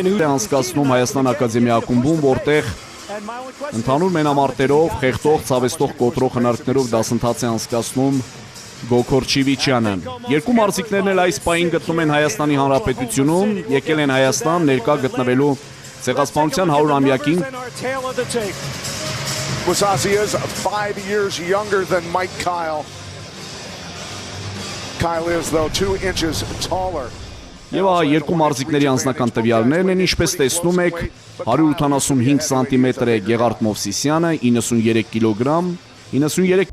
Անցկացնում Հայաստան ակադեմիա ակումբում, որտեղ ընդհանուր մենամարտերով, խեղդող, ցավեցնող կոտրող հնարքներով դասընթաց է անցկացնում Գոքոր Չիվիչյանը։ Երկու մարզիկներն էլ այս պահին գտնվում են Հայաստանի Հանրապետությունում, եկել են Հայաստան ներկա գտնվելու ցեղասպանության 100-ամյակին։ Mousasi is 5 years younger than Mike Kyle. Kyle is though 2 inches taller. Եվ ահա երկու մարզիկների անձնական տվյալներն են, ինչպես տեսնում եք, 185 սանտիմետր է Գեղարդ Մովսիսյանը, 93 կիլոգրամ, 93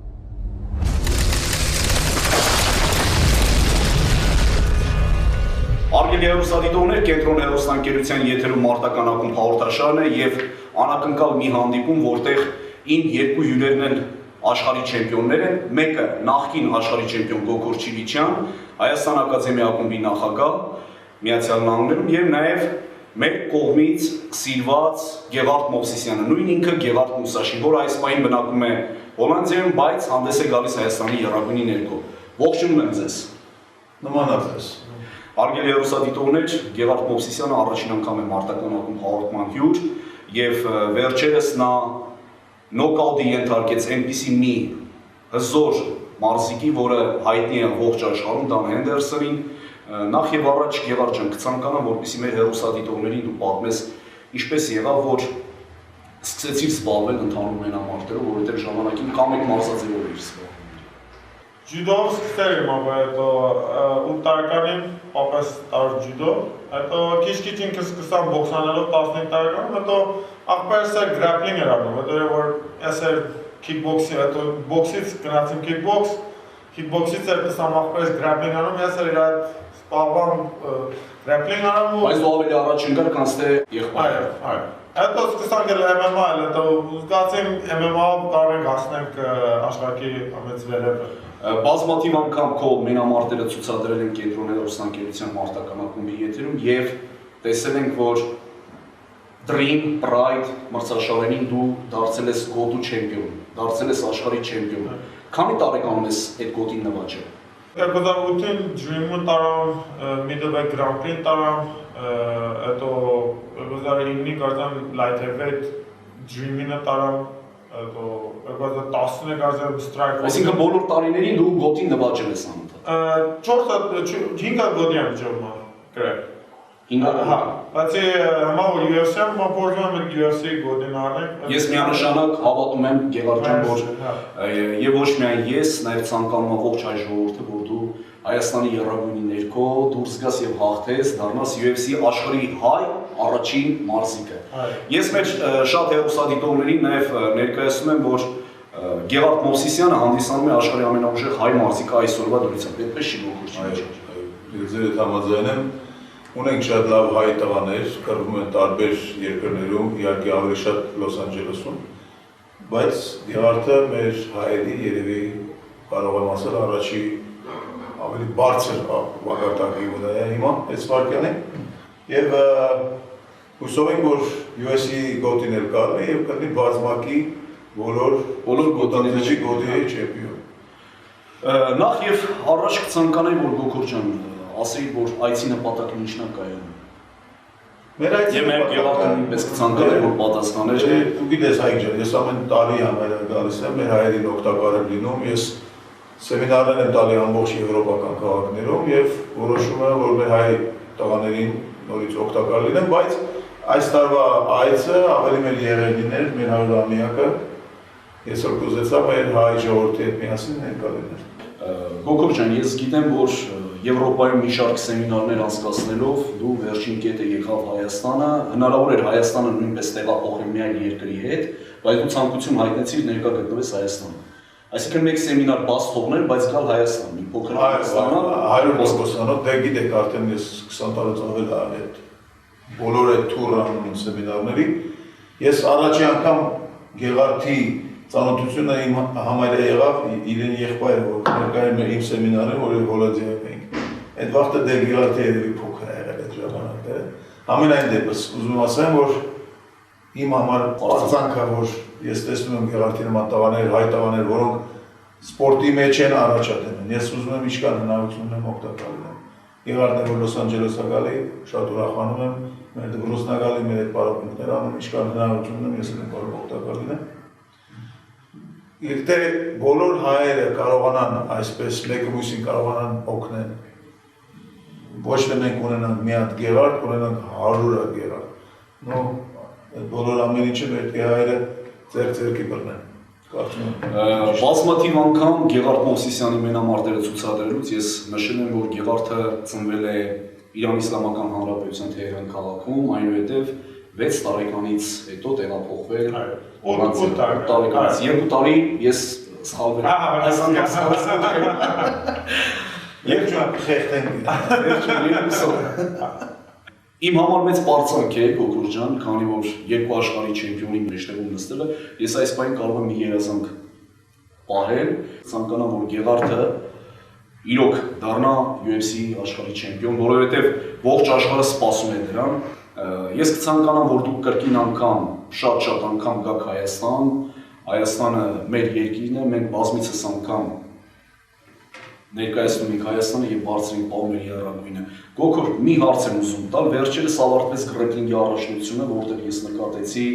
Արգելի հեռուստադիտողներ, Կենտրոն հեռուստաընկերության եթերում մարտական ակումբ հաղորդաշարն է եւ անակնկալ մի հանդիպում, որտեղ ին երկու հյուրերն են աշխարհի չեմպիոններ են, մեկը նախկին աշխարհի չեմպիոն Գոքոր Չիվիչյան, Հայաստան ակադեմիա ակումբի նախագահ Միացյալ Նահանգներում եւ նաեւ մեկ կողմից սիրված Գեղարդ Մովսիսյանը, նույն ինքը Գեղարդ Մուսաշին, որը այս պահին բնակվում է Հոլանդիայում, բայց հանդես է գալիս Հայաստանի եռագույնի ներքո։ Ողջունում եմ ձեզ։ Նմանատես։ Արգելի հեռուստադիտողներ, Գեղարդ Մովսիսյանը առաջին անգամ է մարտական ակումբ հաղորդման հյուր եւ վերջերս նա նոկաուտի ենթարկեց այնպիսի մի հզոր մարզիկի, որը հայտնի է ողջ աշխարհում, Դան Հենդերսոնին։ Նախ եւ առաջ Գեղարդ ջան, կցանկանամ, որպեսզի մեր հեռուստադիտողներին դու պատմես ինչպես եղավ, որ սկսեցիր զբաղվել ընդհանուր մենամարտերով, որովհետեւ ժամանակին կամ եք մարզաձևով էր զբաղվում։ Ջյուդոով սկսել եմ, ապա 8 տարեկանին պապս տար ջյուդո, հետո քիչ-քիչ ինքս սկսամ բոքսանելով 15 տարեկանում, հետո աղբերս էր գրապլինգ էր անում, հետո որ ես էր քիքբոքսի, հետո բոքսից գնացím քիքբոքս, քիքբոքսից էր տեսամ աղբերս գրապլինգ անում, ես էր իր սպաղվամ գրապլինգ անում։ Բայց դու ավելի առաջ ընկար, քան թե եղբայրը։ Այո։ Հետո սկսանք էլ MMA, հետո զգացին MMA-ով կարող ենք հասնենք աշխարհի ամենից վերևը։ Բազմաթիվ անգամ քո մենամարտերը ցուցադրել են Կենտրոն հեռուստաընկերության մարտական ակումբի եթերում եւ տեսել ենք, որ Dream Pride մրցաշարերին դու դարձել ես գոտու չեմպիոն, դարձել ես աշխարհի չեմպիոն։ Քանի տարեկանում ես այդ գոտին նվաճել։ 2008-ին Dream-ը տարամ, Middleweight Grand Prix տարամ, հետո 2009-ին կարծեմ Light Heavyweight Dream-ը տարամ, հետո 2010-ին կարծեմ Strike։ Այսինքն բոլոր տարիներին դու գոտին նվաճել ես անընդհատ։ 5 գոտի եմ ջորմա, գրել։ 5 հա, բացի հիմա UFC-ում մապորվում եմ UFC գոտին առնենք։ Ես միանշանակ հավատում եմ Գեղարդ ջան, որ եւ ոչ միայն ես, նաեւ ցանկանում եմ ողջ հայ ժողովուրդը, որ դու Հայաստանի եռագույնի ներքո դուրս գաս եւ հաղթես, դառնաս UFC աշխարհի հայ առաջին մարզիկը։ Ես մեր շատ հեռուստադիտողներին նաեւ ներկայացնում եմ, որ Գեղարդ Մովսիսյանը հանդիսանում է աշխարհի ամենաուժեղ հայ մարզիկը այսօրվա դրությամբ, այդպես չի Գոքոր Չիվիչյանը։ Ձեր համաձայն եմ, ունենք շատ լավ հայ տղաներ, կռվում են տարբեր երկրներում, իհարկե ավելի շատ Լոս Անջելեսում, բայց Գեղարդը մեր հայերի երևի կարող եմ ասել առաջի ավելի բարձր մակարդակի ունի հիմա այս վարքյանին եւ հուսով ենք, որ UFC գոտին էլ կարողի եւ կլինի բազմակի բոլոր գոտիների գոտի չեմպիոն։ Նախ եւ առաջ կցանկանայի, որ Գոքոր ջան ասեի, որ այցի նպատակն ինչն է կայանում։ Մեր այցի եւ մեր Գեղարդը նույնպես կցանկանայի, որ պատասխաներ։ Դու գիտես Հայկ ջան, ես ամեն տարի համարը գալիս եմ, մեր հայերին օգտակար եմ լինում, ես սեմինարներ եմ տալի ամբողջ եվրոպական քաղաքներում եւ որոշում եմ, որ մեր հայ տղաներին նորից օգտակար լինեմ, բայց այս տարվա այցը ավելի մեր եղերնիներ, մեր 100-ամյակը ես որ կուզեցա մեր հայ ժողովրդի հետ միասին ներկա լինել։ Գոքոր ջան, ես գիտեմ, որ Եվրոպայում մի շարք սեմինարներ անցկացնելով դու վերջին կետը եկավ Հայաստանը, հնարավոր էր Հայաստանը նույնպես տեղափոխել մի այլ երկրի հետ, բայց դու ցանկություն հայտնեցիր ներկա գտնվես Հայաստանում։ Այսինքն մեկ սեմինար բաց թողնել, բայց գալ Հայաստան, մի փոքր Հայաստանը 100%-անոց, դե գիտեք արդեն ես 20 տարուց ավել այդ բոլոր այդ թուրան սեմինարների, ես առաջի անգամ Գեղարդի ծանոթությունը իմ համարյա եղավ իրեն եղբայրը, որ ներկայում էր իմ սեմինարին, որ Հոլանդիայում էինք։ Այդ վաղտը դե Գեղարդի երևի փոքր է եղել այդ ժամանակները։ Ամենայն դեպս ուզում ասեմ, որ իմ համար արձանքը, որ ես տեսնում եմ Գեղարդի նման տղաներ, հայ տղաներ, որոնք սպորտի մեջ են առաջադեմ են։ Ես ուզում եմ ինչքան հնարավորություն ունեմ օգտակար լինեմ։ Եղարն է, որ Լոս Անջելես է գալի, շատ ուրախանում եմ, մեր դպրոցն է գալի, մեր այդ պարապմունքներ անում, ինչքան հնարավորություն ունեմ, ես եմ կարող օգտակար լինեմ։ Եթե բոլոր հայերը կարողանան այսպես մեկը մյուսին կարողանան օգնել, ոչ թե մենք ունենանք մի հատ գեղարդ, ունենանք 100 գեղարդ։ Նո, բոլոր ամեն ինչը պետք է հայերը ձեռք-ձեռքի բռնեն։ Բազմաթիվ անգամ Գեղարդ Մովսիսյանի մենամարտերը ցուցադրելուց ես նշել եմ, որ Գեղարդը ծնվել է Իրանի Իսլամական Հանրապետության Թեհրան քաղաքում, այնուհետև 6 տարեկանից հետո տեղափոխվել 8 տարեկանից 2 տարի ես սխալվել Եվ խեղդենք Իմ համար մեծ պարծանք է Գոկուր ջան, քանի որ երկու աշխարհի չեմպիոնի մեջտեղում նստելը, ես այս պահին կարող եմ մի երազանք պահել, ցանկանամ որ Գեղարդը իրոք դառնա UFC աշխարհի չեմպիոն, որովհետև ողջ աշխարհը սպասում է դրան։ Ես կցանկանամ որ դուք կրկին անգամ, շատ անգամ գաք Հայաստան, Հայաստանը մեր երկիրն է, մենք բազմիցս անգամ ներկայացնում ենք Հայաստանը եւ բարձրին պահում մեր երանգույնը։ Գոկուր, մի հարց եմ ուզում տալ, վերջերս ավարտվեց գրեպլինգի առաջնությունը, որտեղ ես նկատեցի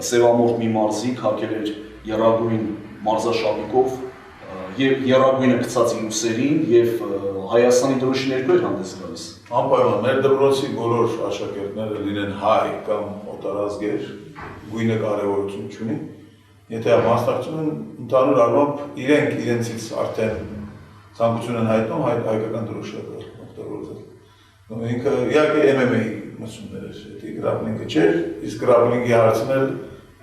Սևամորթ մի մարզիկ հակել էր երագույն մարզաշապիկով եւ երագույնը գցած իր ուսերին եւ Հայաստանի դրոշի ներքո էր հանդես գալիս։ Անպայման, մեր դպրոցի բոլոր աշակերտները լինեն հայ կամ օտարազգեր, գույնը կարևորություն չունի։ Եթե մասնակցում են ընդհանուր առմամբ իրենք իրենցից արդեն ցանկություն են հայտնում հայկական դրոշը օգտագործել։ Ինքը իհարկե MMA մրցումներ էր, դա գրապլինգը չէր, իսկ գրապլինգի հարցն էլ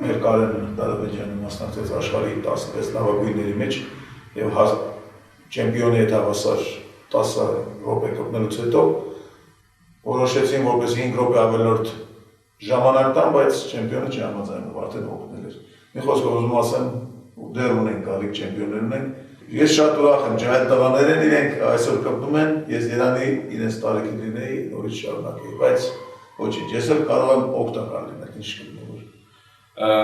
մեր Կարեն Դարաբեջյանը մասնակցեց աշխարհի 16 լավագույնների մեջ եւ չեմպիոնի հետ հավասար 10 րոպե կապնելուց հետո որոշեցին որպես 5 րոպե ավելորդ ժամանակ տան, բայց չեմպիոնը չհամաձայնվեց, արդեն օգնել էր։ Մի խոսքով ուզում ասեմ, դեռ ունենք գալիք չեմպիոններ ունենք։ Ես շատ ուրախ եմ, ջահել տղաներ են իրենք այսօր կպնում են, ես Երանի իրենց տարիքի լինեի, նորից շարունակեի, բայց ոչինչ, ես էլ կարող եմ օգտակար լինել, ինչ կլինի որ։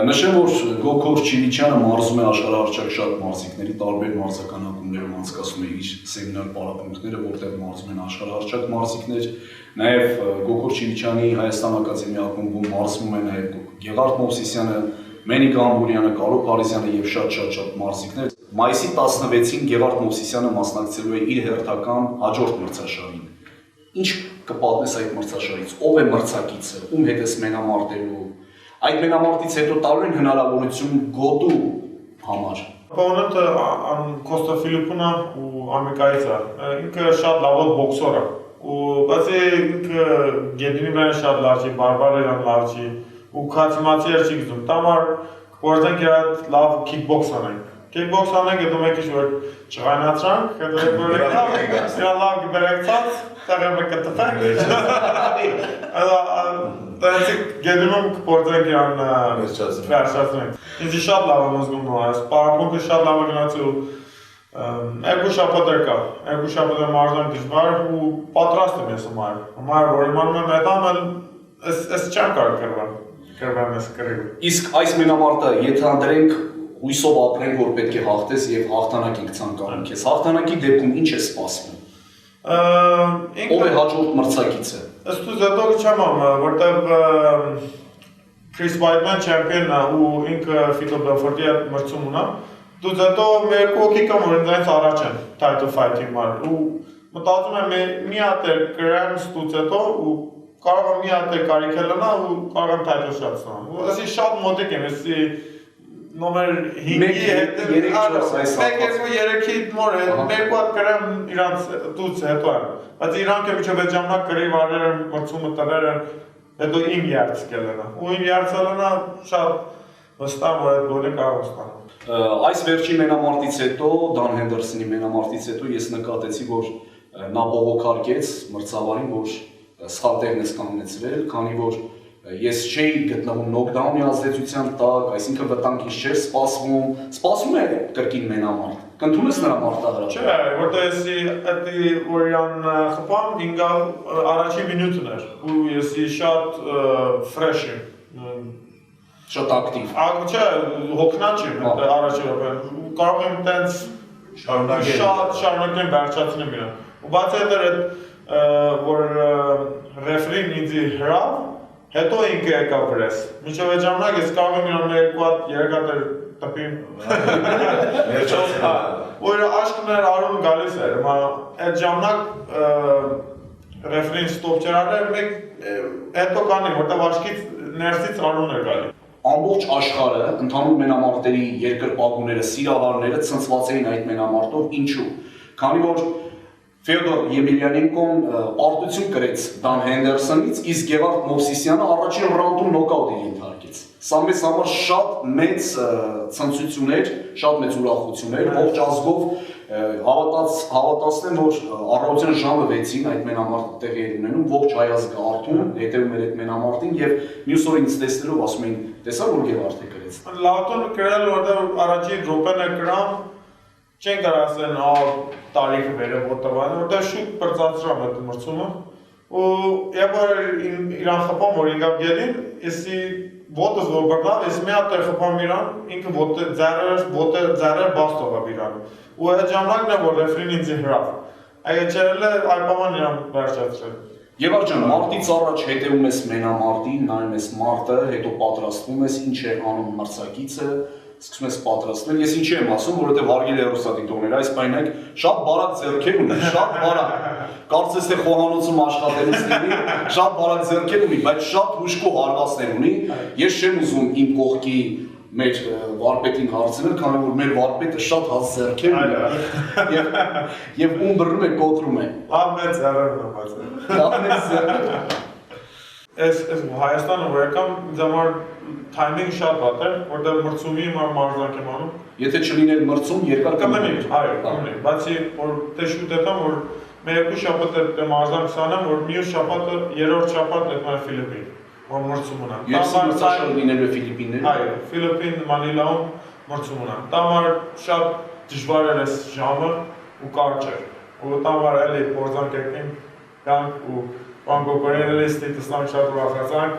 Նշեմ, որ Գոկուր Չիլիչյանը մարզում է աշխարհահռչակ շատ մարզիկների, տարբեր մարզական ակումբներում անցկացնում է իր սեմինար պարապմունքները, որտեղ մարզում են աշխարհահռչակ մարզիկներ, նաև Գոկուր Չիլիչյանի Հայաստան ակադեմիա ակումբում մարզվում է նաև Գեղարդ Մովսիսյանը, Մենիկ Ամբուրյանը, Կարո Փարիզյանը եւ շատ մարզիկներ։ Մայիսի 16-ին Գեղարդ Մովսիսյանը մասնակցելու է իր հերթական հաջորդ մրցաշարին։ Ինչ կպատմես այդ մրցաշարից, ով է մրցակիցը, ում հետ ես մենամարտելու, այդ մենամարտից հետո տալու են հնարավորություն գոտու համար։ Opponent-ը Կոստա Ֆիլիպոնը ու Ամերիկայից է, ինքը շատ լավ բոքսոր է, բայց ինքը գեդինի վրա շատ լավ չի, բարբարերան լավ չի, ու քացիմացիեր չի գծում, տամար կորզենք իրատ լավ քիքբոքս անենք։ Քիքբոքս անենք, հետո մեկ ինչ-որ չղայնացրանք, հետո մեկ լավ գբերեկցած, տեղը մեկ կտվենք, տենցիկ գեդինում կորզենք իրան վերջացնենք։ Ինձի շատ լավ եմ զգում նո այս, պարապունքը շատ լավ է գնացել, երկու շաբաթ կա, երկու շաբաթ մարզան դժվար ու պատրաստ եմ ես համար, որ իմանում եմ հետամ էլ ես չեմ կարող կրվեմ ես կրել։ Իսկ այս մենամարտը եթանդրենք հույսով ապրենք, որ պետք է հաղթես եւ հաղթանակ ենք ցանկանում քեզ։ Հաղթանակի դեպքում ինչ է սպասվում։ Ով է հաջորդ մրցակիցը։ Ըստ ուսը դու չեմ ամ, որտեվ Քրիս Վայթմեն չեմպիոնն է ու ինքը Ֆիտո Բլեֆորդի հետ մրցում ունա։ Դու դետո մեր կոքի կամ որ ինձ առաջ են title fight-ի համար ու մտածում եմ մի հատ կրեմ ստուց հետո ու կարող եմ մի հատ կարիք լնա ու կարող եմ title shot ստանալ։ Ու ասի շատ մոտիկ եմ, ասի նոմեր 5-ի հետ 1-2-3-ի մոր է, երկու հատ կրեմ իրանց տուց հետո եմ, բայց իրանք է միջով այդ ժամանակ կրի վարեր են, մրցումը տվեր են, հետո իմ երց կելենա, ու իմ երցը լնա շատ վստահ որ այդ գոլը կարող ստանալ։ Այս վերջի մենամարտից հետո, Դան Հենդերսոնի մենամարտից հետո ես նկատեցի, որ նա բողոքարկեց մրցավարին, որ սխալ տեղն ես կանգնեցրել, քանի որ ես չէի գտնվում նոկդաունի ազդեցության տակ, այսինքն վտանգից չէր սպասվում է կրկին մենամարտ։ Կընդունես նրա մարտահրավերը։ Չէ, որտեղ եսի էդի որ իրան խփան ինգա առաջի մինուտն էր, ու եսի շատ ֆրեշ եմ։ Շատ ակտիվ։ Չէ, հոգնած եմ առաջի րոպեն, կարող եմ տենց շարունակեմ վերջացնեմ իրան։ Ու բացի այդ որ ռեֆրին ինձ հրավ, հետո ինքը եկավ գրես։ Մինչև այդ ժամանակ ես կարող եմ իրան երկու հատ երկաթեր տպին։ Որ աշկներ Արուն գալիս էր, այդ ժամանակ ռեֆրին ստոպ չարել, մեկ հետո կանի, որտեղ աշկից ներսից Արուն էր գալի։ Ամբողջ աշխարհը, ընդհանուր մենամարտերի երկրպագուները, սիրահարները ցնցված էին այդ մենամարտով, ինչու։ Քանի որ Ֆեոդոր Եմելյանենկոն պարտություն կրեց Դան Հենդերսոնից, իսկ Գևարդ Մովսիսյանը առաջին ռաունդում նոկաուտ իր ենթարկեց։ Սա մեզ համար շատ մեծ ցնցություն էր, շատ մեծ ուրախություն էր, ողջ ազգով հավատացնեմ, որ առավոտյան ժամը 6-ին այդ մենամարտը տեղի էր ունենում, ողջ հայ ազգը արթուն, հետևում էր այդ մենամարտին եւ մյուս օրը ինձ տեսնելով ասում էին, տեսա որ Գևարդը կրեց։ Լավտոնը կրել որտեղ առաջին րոպեն է կրամ, չեն կարող ասեն տարիքը վերև ոտավան, որտեղ շուտ բրծացրամ այդ մրցումը ու երբ որ իրան խփամ որ ինքավ գելին, եսի ոտս որ բռնավ, ես մի հատ խփամ իրան, ինքը ոտը ձեռեր բաց թողավ իրան ու այդ ժամանակն է որ ռեֆրին ինձ հրավ, այդ չերել է այպաման իրան վերջացրել։ Գևարդ ջան, մարտից առաջ հետևում ես մենամարտին, նայում ես մարտը, հետո պատրաստվում ես, ինչ է անում մրցակիցը, սկսում ես պատրաստվել, ես ինչի եմ ասում, որովհետև հարգելի հեռուստադիտողներ, այս պայմանակ շատ բարակ ձեռքեր ունի, շատ բարակ, կարծես թե խոհանոցում աշխատելուց լինի, շատ բարակ ձեռքեր ունի, բայց շատ հուժկու հարվածներ ունի, ես չեմ ուզում իմ կողքի մեր վարպետին հարցնել, քանի որ մեր վարպետը շատ հաց ձեռքեր ունի եւ ում բռնում է, կոտրում է։ Ամեն ձեռերն է բացել։ Ամեն ձեռը։ Այս Հայաստանը որ եկամ, ինձ համար թայմինգ շատ վատ էր, որտեղ մրցումի մարզանք եմ անում։ Եթե չլիներ մրցում, երկար կմնի, այո, կմնի, բացի որ դե շուտ եկամ, որ մեր երկու շաբաթ է մարզանք սանեմ, որ մյուս շաբաթը, երրորդ շաբաթ եկամ եմ Ֆիլիպին, որ մրցում ունեմ։ Ես մրցաշար լինելու Ֆիլիպիններ։ Այո, Ֆիլիպին, Մանիլայում մրցում ունեմ։ Դա համար շատ դժվար էր այս ժամը ու կարճ էր։ Ու դա համար էլի փորձանք եկնենք, գանք ու բանկոկորենելի ստիտուսանք շատ ուրախացանք։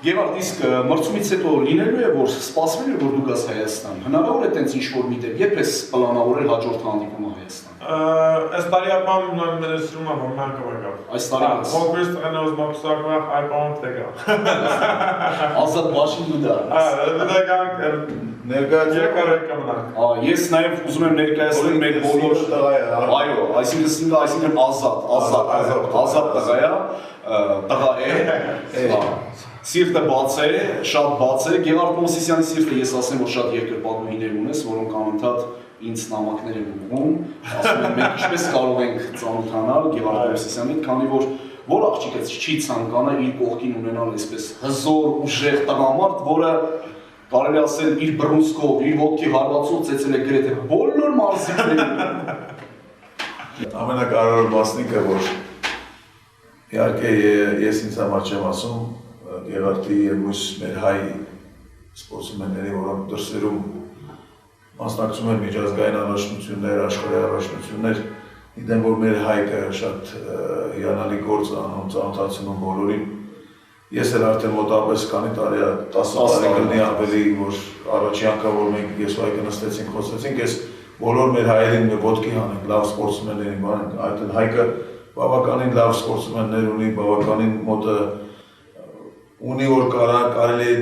Գևարդ, իսկ մրցումից հետո լինելու է, որ սպասվել է, որ դու գաս Հայաստան։ Հնարավոր է տենց ինչ-որ միտեղ, երբ ես պլանավորել հաջորդ հանդիպումը Հայաստան։ Այս տարի ապամ նույնիսկ որ մենք կգամ։ Այս տարի։ Հոգրիստ տղաներս մոկսակվա այպան տեգա։ Ազատ բաշին դու դա։ Դա գանք ներկայացնենք։ Ես նաև ուզում եմ ներկայացնել մեր բոլոր այո, այսինքն ազատ տղա է, տղա է, սիրտը բաց է, շատ բաց է, Գևարդ Մովսիսյանի սիրտը ես ասեմ, որ շատ երկրպագուհիներ ունես, որոնք անընդհատ ինձ նամակներ են ուղղում, ասում են մենք ինչպես կարող ենք ծանոթանալ Գևարդ Մովսիսյանին, քանի որ աղջիկը չի ցանկանա իր կողքին ունենալ այսպես հզոր, ուժեղ տղամարդ, որը կարելի ասել իր բռունցքով, իր ոտքի հարվածով ծեծել է գրեթե բոլոր մարզիկներին։ Ամենակարևոր մասնիկը, որ իհարկե ես ինձ համար չեմ ասում, Գևարդի եւ մյուս մեր հայ սպորտսմենների, որոնք դրսերում մասնակցում են միջազգային առաջնություններ, աշխարհի առաջնություններ, գիտեմ, որ մեր հայկը շատ հիանալի գործ անում, ծանոթացնում բոլորին։ Ես էլ արդեն մոտավորապես քանի տարի է, 10 տարի կլինի ավելի, որ առաջի անգամ որ մենք ես ու հայկը նստեցինք, խոսեցինք, ես բոլոր մեր հայերին ոտքի հանենք, լավ սպորտսմեններին բանենք, այդտեղ հայկը բավականին լավ սպորտսմեններ ունի, բավականին մոտը ունի, որ կարելի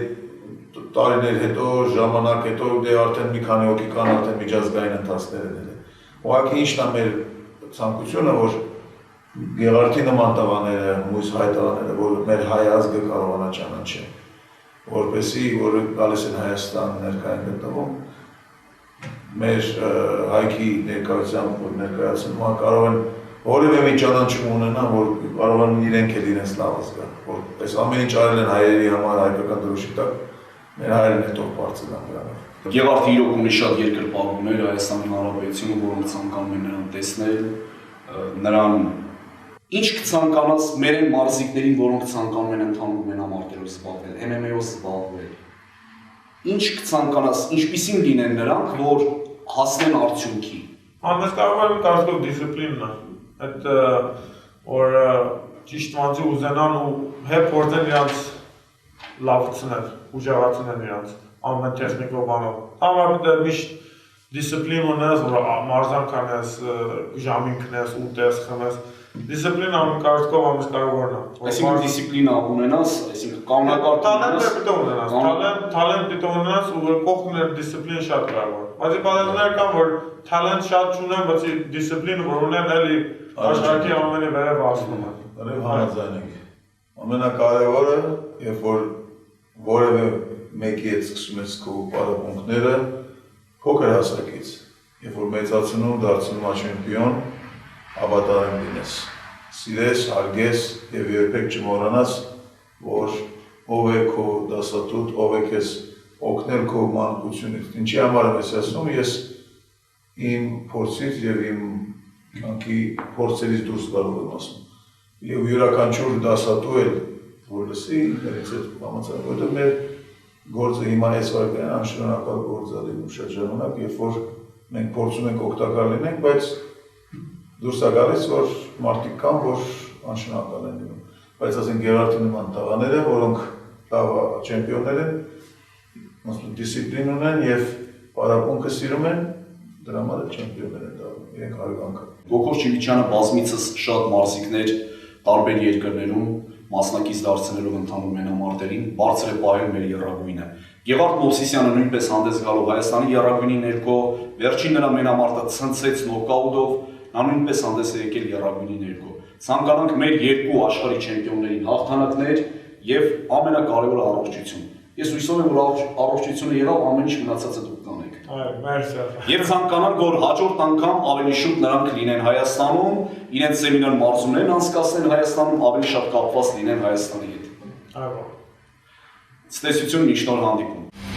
տարիներ հետո, ժամանակ հետո, դե արդեն մի քանի հոգի կան արդեն միջազգային ընթացքներ են։ Ուղղակի ինչն է մեր ցանկությունը, որ Գևարդի նման տղաները, մյուս հայ տղաները, որ մեր հայ ազգը կարողանա ճանաչել, որպեսզի որ գալիս են Հայաստան ներկայ գտնվում, մեր հայքի ներկայությամբ, որ ներկայացնում կարող են որևէ մի ճանաչում ունենան, որ կարող են իրենք էլ իրենց լավ զգան, որ այս ամեն ինչ արել են հայերի համար հայկական դրոշի տակ, մեր հայերն էլ թող բարձր են դրանով։ Գևարդը իրոք ունի շատ երկրպագուներ Հայաստանի Հանրապետությունում, որոնք ցանկանում են նրան տեսնել, նրան ինչ կցանկանաս մեր այն մարզիկներին, որոնք ցանկանում են ընդհանուր մենամարտերով զբաղվել, MMA-ով զբաղվել։ Ինչ կցանկանաս, ինչպիսին լինեն նրանք, որ հասնեն արդյունքի։ Ամենակարևորը կարծում դիսցիպլինն է։ Այդ որ ճիշտ ոնց ուզենան ու հետ փորձեն իրանց լավացնել, ուժեղացնել իրանց ամեն տեխնիկով բանով։ Համարը միշտ դիսցիպլին ունես, որ մարզանք անես, ժամին քնես, ուտես, խմես, Դիսցիպլինա կարծիքով ամենաքարևորն է։ Այսինքն դիսցիպլինա ունենաս, այսինքն կանոնակարգ Talent պիտի ունենաս ու կողքն դիսցիպլին շատ կարևոր։ Բայց պատճառներ կան, որ talent շատ չունեն, բայց դիսցիպլին որ ունեն, էլի աշխարհի ամենի վերև հասնում են։ Բարև համաձայն ենք։ Ամենակարևորը, երբ որ որևէ մեկի հետ սկսում ես քո պարապմունքները, փոքր հասակից, երբ որ մեծացնում, դարձնում ես չեմպիոն, հավատարիմ լինես, սիրես, հարգես եւ երբեք չմոռանաս, որ ով է քո դասատուտ, ով է քեզ օգնել քո մանկությունից։ Ինչի համար եմ ասում, ես իմ փորձից եւ իմ կյանքի փորձերից դուրս կարող եմ ասում։ Եվ յուրաքանչյուր դասատու էլ, որ լսի, ինքնից հետ համաձայն, որտեղ մեր գործը հիմա այս վարկային անշարունակալ գործ է լինում շատ ժամանակ, երբ որ մենք փորձում ենք օգտակար լինենք, բայց դուրս է գալիս, որ մարդիկ կան, որ անշարունակալ են լինում։ Բայց ասենք Գերարդի նման տղաները, որոնք չեմպիոններ են, դիսցիպլին ունեն եւ պարապմունքը սիրում են, դրա համար չեմպիոններ են դառնում, իրենք հարգանք։ Գոգոշ Չիլիչյանը բազմիցս շատ մարզիկներ տարբեր երկրներում մասնակից դարձնելով ընդհանուր մենամարտերին բարձր է պահել մեր եռագույնը։ Գևարդ Մովսիսյանը նույնպես հանդես գալով Հայաստանի եռագույնի ներքո, վերջին նրա մենամարտը ցնցեց նոկաուտով, նա նույնպես հանդես է եկել եռագույնի ներքո։ Ցանկանանք մեր երկու աշխարհի չեմպիոններին հաղթանակներ եւ ամենակարևորը առողջություն։ Ես հույսով եմ, որ առողջությունը եղավ, ամեն ինչ մնացածը դուք կանեք։ Այո, մերսի։ Եվ ցանկանանք, որ հաջորդ անգամ ավելի շուտ նրանք լինեն Հայաստանում, իրենց սեմինար մարզումներն անցկացնեն Հայաստանում, ավելի շատ կապված լինեն Հայաստանի հետ։ Այո։ Ցտեսություն, միշտ նոր հանդիպում։